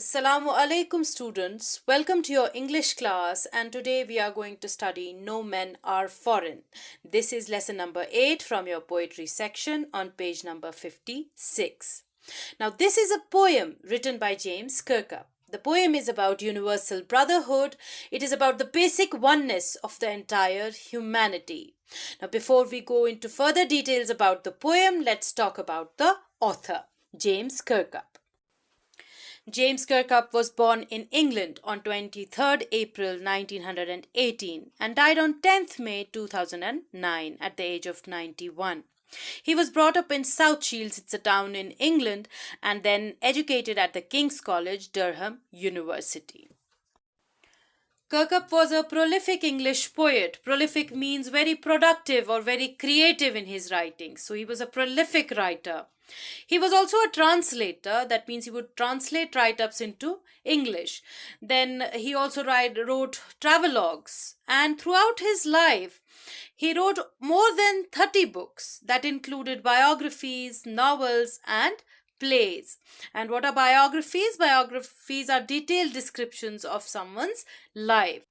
Assalamu alaikum students. Welcome to your English class and today we are going to study No Men Are Foreign. This is lesson number 8 from your poetry section on page number 56. Now this is a poem written by James Kirkup. The poem is about universal brotherhood. It is about the basic oneness of the entire humanity. Now before we go into further details about the poem, let's talk about the author, James Kirkup. James Kirkup was born in England on 23rd April 1918 and died on 10th May 2009 at the age of 91. He was brought up in South Shields, it's a town in England, and then educated at the King's College, Durham University. Kirkup was a prolific English poet. Prolific means very productive or very creative in his writing. So he was a prolific writer. He was also a translator. That means he would translate write-ups into English. Then he also wrote travelogues. And throughout his life, he wrote more than 30 books that included biographies, novels, and plays. And what are biographies? Biographies are detailed descriptions of someone's life.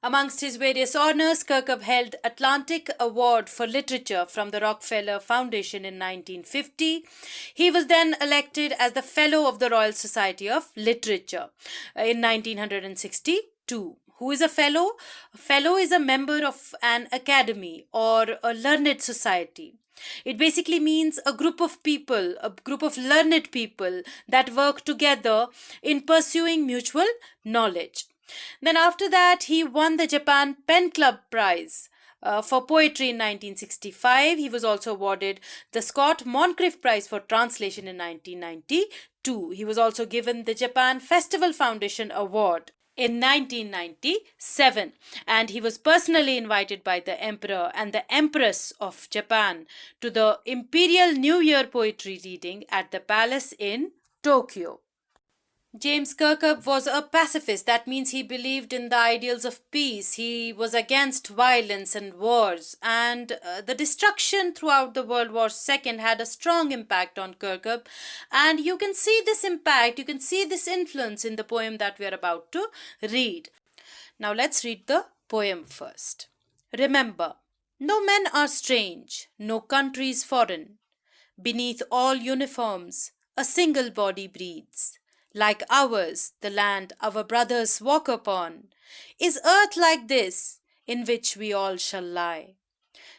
Amongst his various honors, Kirkup held Atlantic Award for Literature from the Rockefeller Foundation in 1950. He was then elected as the Fellow of the Royal Society of Literature in 1962. Who is a fellow? A fellow is a member of an academy or a learned society. It basically means a group of people, a group of learned people that work together in pursuing mutual knowledge. Then after that, he won the Japan Pen Club Prize for poetry in 1965. He was also awarded the Scott Moncrief Prize for translation in 1992. He was also given the Japan Festival Foundation Award in 1997, and he was personally invited by the Emperor and the Empress of Japan to the Imperial New Year poetry reading at the palace in Tokyo. James Kirkup was a pacifist. That means he believed in the ideals of peace. He was against violence and wars. And the destruction throughout the World War II had a strong impact on Kirkup. And you can see this impact, you can see this influence in the poem that we are about to read. Now let's read the poem first. Remember, no men are strange, no countries foreign. Beneath all uniforms, a single body breathes. Like ours, the land our brothers walk upon, is earth like this, in which we all shall lie.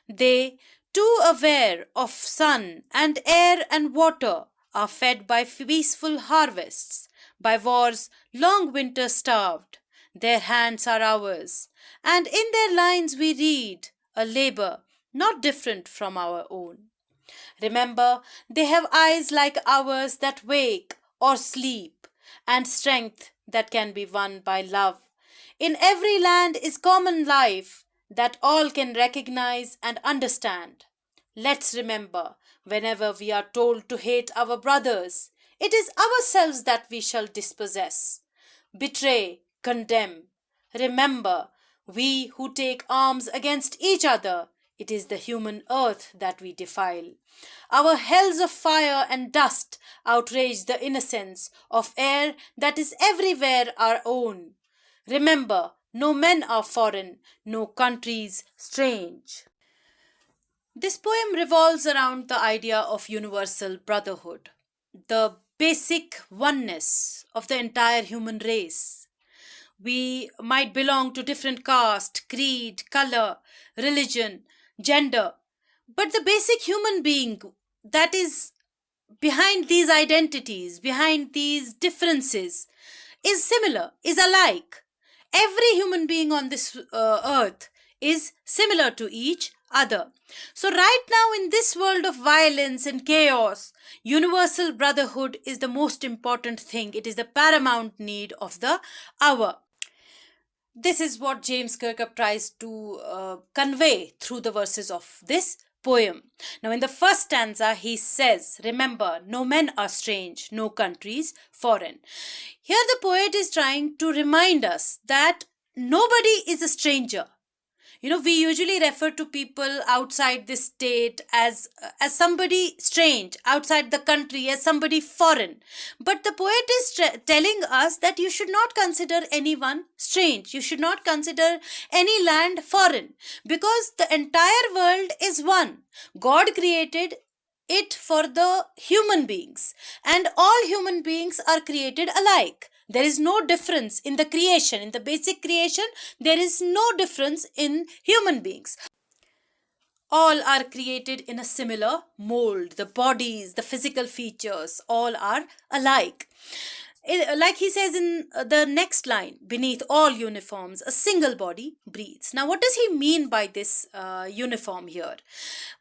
They, too aware of sun and air and water, are fed by peaceful harvests, by war's long winter starved. Their hands are ours, and in their lines we read a labor not different from our own. Remember, they have eyes like ours that wake or sleep, and strength that can be won by love. In every land is common life that all can recognize and understand. Let's remember, whenever we are told to hate our brothers, it is ourselves that we shall dispossess, betray, condemn. Remember, we who take arms against each other, it is the human earth that we defile. Our hells of fire and dust outrage the innocence of air that is everywhere our own. Remember, no men are foreign, no countries strange. This poem revolves around the idea of universal brotherhood, the basic oneness of the entire human race. We might belong to different caste, creed, color, religion, gender, but the basic human being that is behind these identities, behind these differences, is similar, is alike. Every human being on this earth is similar to each other. So right now in this world of violence and chaos, universal brotherhood is the most important thing. It is the paramount need of the hour. This is what James Kirkup tries to convey through the verses of this poem. Now, in the first stanza, he says, remember, no men are strange, no countries foreign. Here, the poet is trying to remind us that nobody is a stranger. We usually refer to people outside this state as somebody strange, outside the country, as somebody foreign. But the poet is telling us that you should not consider anyone strange. You should not consider any land foreign, because the entire world is one. God created it for the human beings, and all human beings are created alike. There is no difference in the creation, in the basic creation. There is no difference in human beings. All are created in a similar mold. The bodies, the physical features, all are alike. Like he says in the next line, beneath all uniforms, a single body breathes. Now, what does he mean by this uniform here?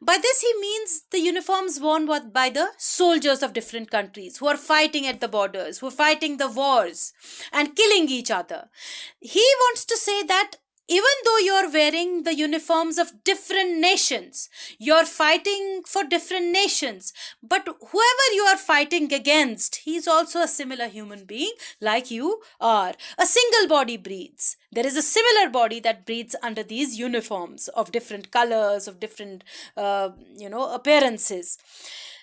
By this, he means the uniforms worn by the soldiers of different countries who are fighting at the borders, who are fighting the wars and killing each other. He wants to say that even though you're wearing the uniforms of different nations, you're fighting for different nations, but whoever you are fighting against, he's also a similar human being like you are. A single body breathes. There is a similar body that breathes under these uniforms of different colors, of different, appearances.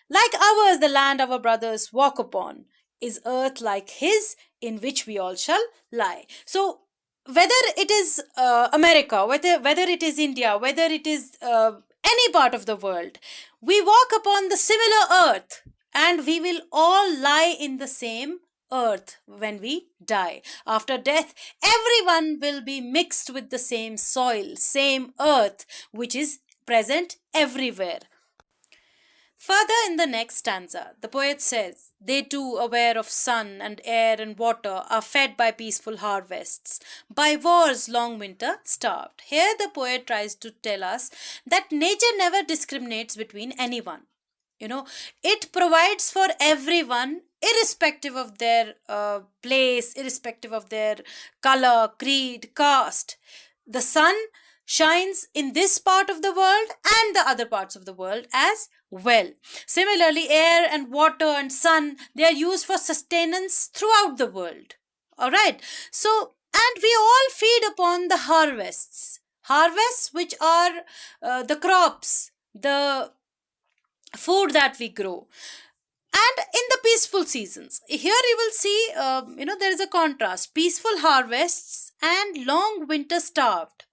Like ours, the land our brothers walk upon, is earth like his, in which we all shall lie. So, whether it is America, whether it is India, whether it is any part of the world, we walk upon the similar earth, and we will all lie in the same earth when we die. After death, everyone will be mixed with the same soil, same earth, which is present everywhere. Further in the next stanza, the poet says, they too, aware of sun and air and water, are fed by peaceful harvests, by war's long winter starved. Here the poet tries to tell us that nature never discriminates between anyone. It provides for everyone, irrespective of their place, irrespective of their color, creed, caste. The sun shines in this part of the world and the other parts of the world as well. Similarly, air and water and sun, they are used for sustenance throughout the world. All right. So, and we all feed upon the harvests which are the crops, the food that we grow. And in the peaceful seasons, here you will see, there is a contrast: peaceful harvests and long winter starved.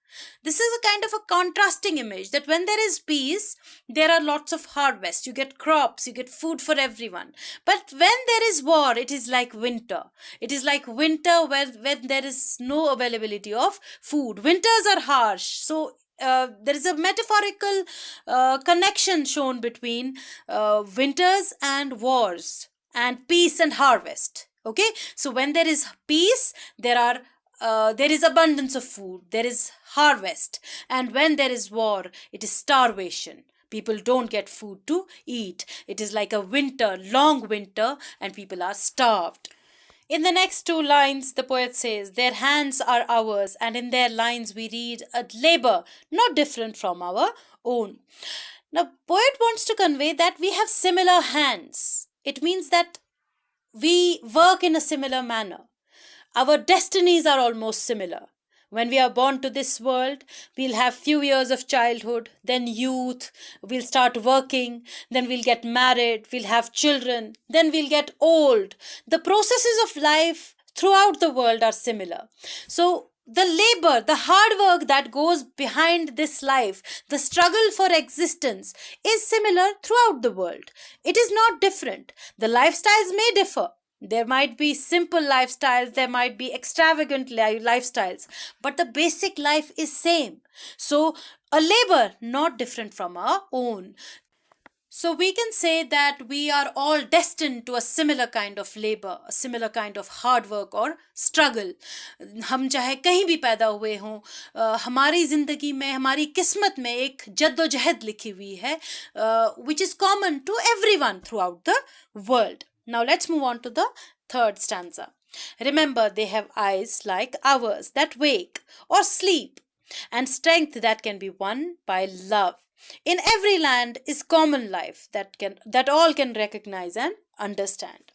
This is a kind of a contrasting image, that when there is peace, there are lots of harvests. You get crops, you get food for everyone. But when there is war, it is like winter. It is like winter when there is no availability of food. Winters are harsh. So there is a metaphorical connection shown between winters and wars, and peace and harvest. Okay, so when there is peace, there is abundance of food, there is harvest, and when there is war, it is starvation. People don't get food to eat. It is like a winter, long winter, and people are starved. In the next two lines, the poet says, their hands are ours, and in their lines we read a labor not different from our own. Now, poet wants to convey that we have similar hands. It means that we work in a similar manner. Our destinies are almost similar. When we are born to this world, we'll have few years of childhood, then youth, we'll start working, then we'll get married, we'll have children, then we'll get old. The processes of life throughout the world are similar. So the labor, the hard work that goes behind this life, the struggle for existence is similar throughout the world. It is not different. The lifestyles may differ. There might be simple lifestyles, there might be extravagant lifestyles, but the basic life is same. So a labor not different from our own. So we can say that we are all destined to a similar kind of labor, a similar kind of hard work or struggle. हम चाहे कहीं भी पैदा हुए हों, हमारी ज़िंदगी में, हमारी किस्मत में एक जद्दोजहद लिखी हुई है, which is common to everyone throughout the world. Now let's move on to the third stanza. Remember, they have eyes like ours that wake or sleep, and strength that can be won by love. In every land is common life that all can recognize and understand.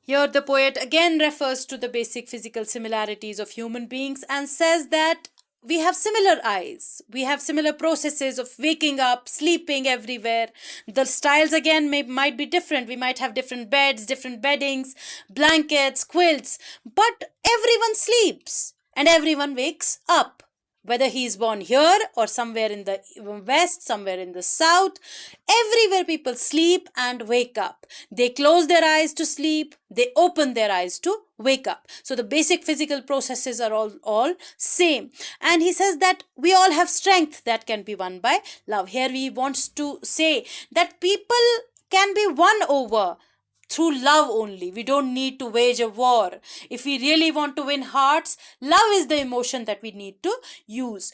Here the poet again refers to the basic physical similarities of human beings and says that we have similar eyes. We have similar processes of waking up, sleeping everywhere. The styles again might be different. We might have different beds, different beddings, blankets, quilts, but everyone sleeps and everyone wakes up. Whether he is born here or somewhere in the west, somewhere in the south, everywhere people sleep and wake up. They close their eyes to sleep, they open their eyes to wake up. So the basic physical processes are all same. And he says that we all have strength that can be won by love. Here he wants to say that people can be won over through love only. We don't need to wage a war. If we really want to win hearts, love is the emotion that we need to use.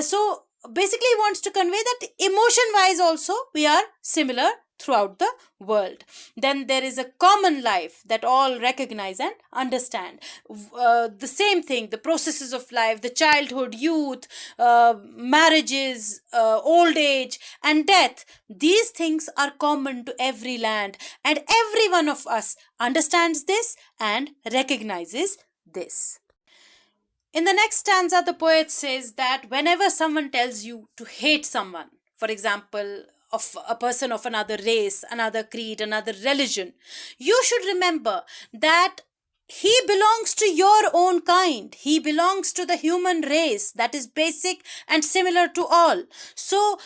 So basically, he wants to convey that emotion wise also we are similar throughout the world. Then there is a common life that all recognize and understand. The same thing, the processes of life, the childhood, youth, marriages, old age, and death. These things are common to every land, and every one of us understands this and recognizes this. In the next stanza, the poet says that whenever someone tells you to hate someone, for example, of a person of another race, another creed, another religion, you should remember that he belongs to your own kind. He belongs to the human race that is basic and similar to all. So,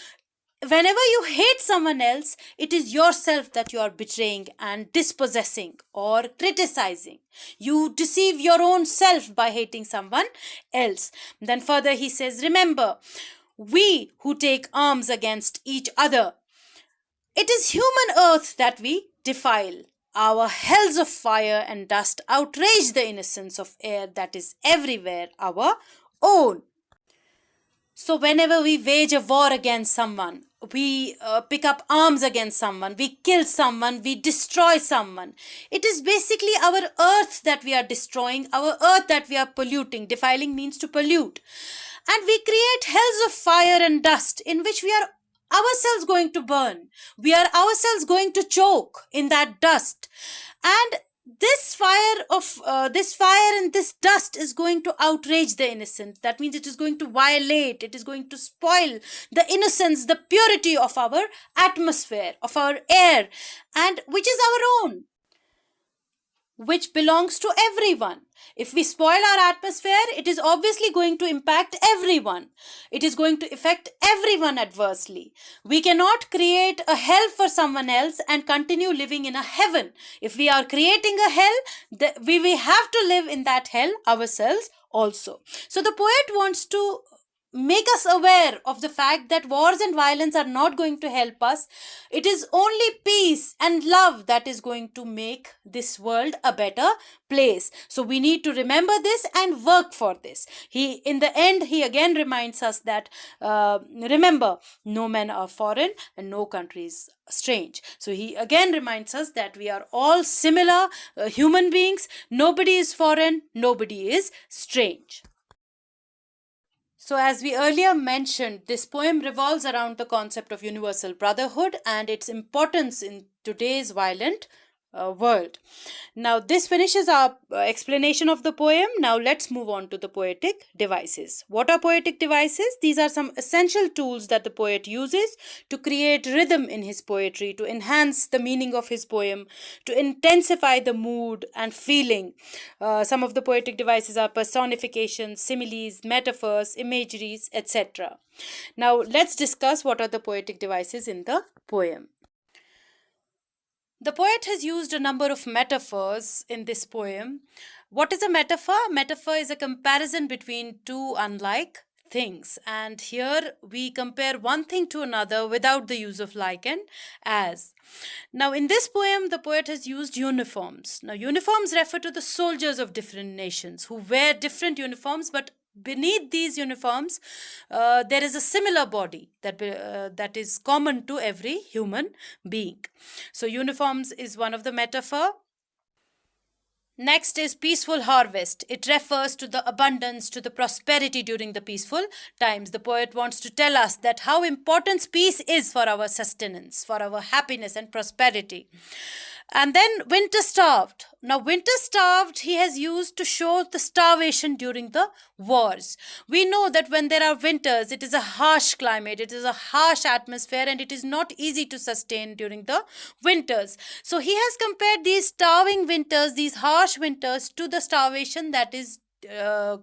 whenever you hate someone else, it is yourself that you are betraying and dispossessing or criticizing. You deceive your own self by hating someone else. Then further he says, remember, we who take arms against each other, it is human earth that we defile. Our hells of fire and dust outrage the innocence of air that is everywhere our own. So whenever we wage a war against someone, we pick up arms against someone, we kill someone, we destroy someone, it is basically our earth that we are destroying, our earth that we are polluting. Defiling means to pollute. And we create hells of fire and dust in which we are ourselves going to burn. We are ourselves going to choke in that dust. And this fire and this dust is going to outrage the innocent. That means it is going to violate, it is going to spoil the innocence, the purity of our atmosphere, of our air, and which is our own, which belongs to everyone. If we spoil our atmosphere, it is obviously going to impact everyone. It is going to affect everyone adversely. We cannot create a hell for someone else and continue living in a heaven. If we are creating a hell, we have to live in that hell ourselves also. So the poet wants to make us aware of the fact that wars and violence are not going to help us. It is only peace and love that is going to make this world a better place. So we need to remember this and work for this. In the end, he again reminds us that remember, no men are foreign and no country is strange. So he again reminds us that we are all similar human beings. Nobody is foreign, nobody is strange. So as we earlier mentioned, this poem revolves around the concept of universal brotherhood and its importance in today's violent world. Now this finishes our explanation of the poem. Now let's move on to the poetic devices. What are poetic devices? These are some essential tools that the poet uses to create rhythm in his poetry, to enhance the meaning of his poem, to intensify the mood and feeling. Some of the poetic devices are personifications, similes, metaphors, imageries, etc. Now let's discuss what are the poetic devices in the poem. The poet has used a number of metaphors in this poem. What is a metaphor? Metaphor is a comparison between two unlike things. And here we compare one thing to another without the use of like and as. Now in this poem, the poet has used uniforms. Now uniforms refer to the soldiers of different nations who wear different uniforms, but beneath these uniforms, there is a similar body that is common to every human being. So uniforms is one of the metaphor. Next is peaceful harvest. It refers to the abundance, to the prosperity during the peaceful times. The poet wants to tell us that how important peace is for our sustenance, for our happiness and prosperity. And then winter starved. Now, winter starved he has used to show the starvation during the wars. We know that when there are winters, it is a harsh climate, it is a harsh atmosphere, and it is not easy to sustain during the winters. So, he has compared these starving winters, these harsh winters, to the starvation that is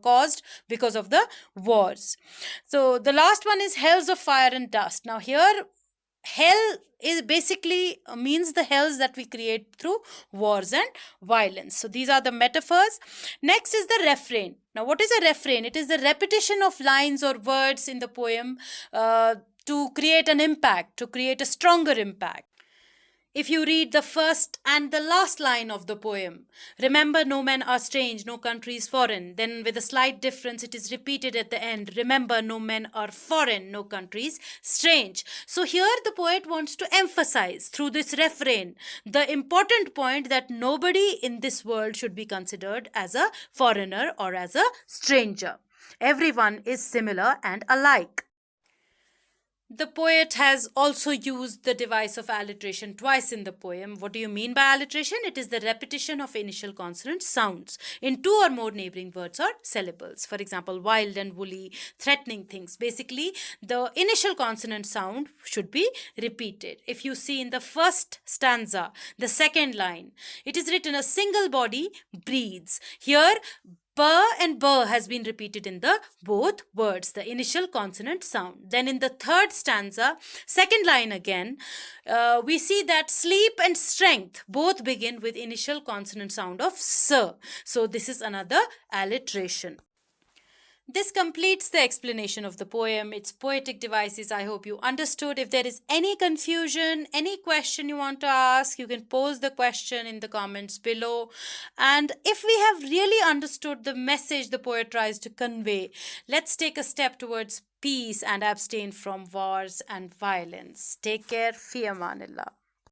caused because of the wars. So, the last one is hells of fire and dust. Now, here hell is basically means the hells that we create through wars and violence. So these are the metaphors. Next is the refrain. Now what is a refrain? It is the repetition of lines or words in the poem to create an impact, to create a stronger impact. If you read the first and the last line of the poem, remember no men are strange, no country is foreign, then with a slight difference it is repeated at the end, remember no men are foreign, no country is strange. So here the poet wants to emphasize through this refrain the important point that nobody in this world should be considered as a foreigner or as a stranger. Everyone is similar and alike. The poet has also used the device of alliteration twice in the poem. What do you mean by alliteration? It is the repetition of initial consonant sounds in two or more neighboring words or syllables. For example, wild and woolly, threatening things. Basically, the initial consonant sound should be repeated. If you see in the first stanza, the second line, it is written a single body breathes. Here, P and B has been repeated in the both words, the initial consonant sound. Then in the third stanza, second line again, we see that sleep and strength both begin with initial consonant sound of S. So this is another alliteration. This completes the explanation of the poem, its poetic devices. I hope you understood. If there is any confusion, any question you want to ask, you can pose the question in the comments below. And if we have really understood the message the poet tries to convey, let's take a step towards peace and abstain from wars and violence. Take care. Fi amanillah.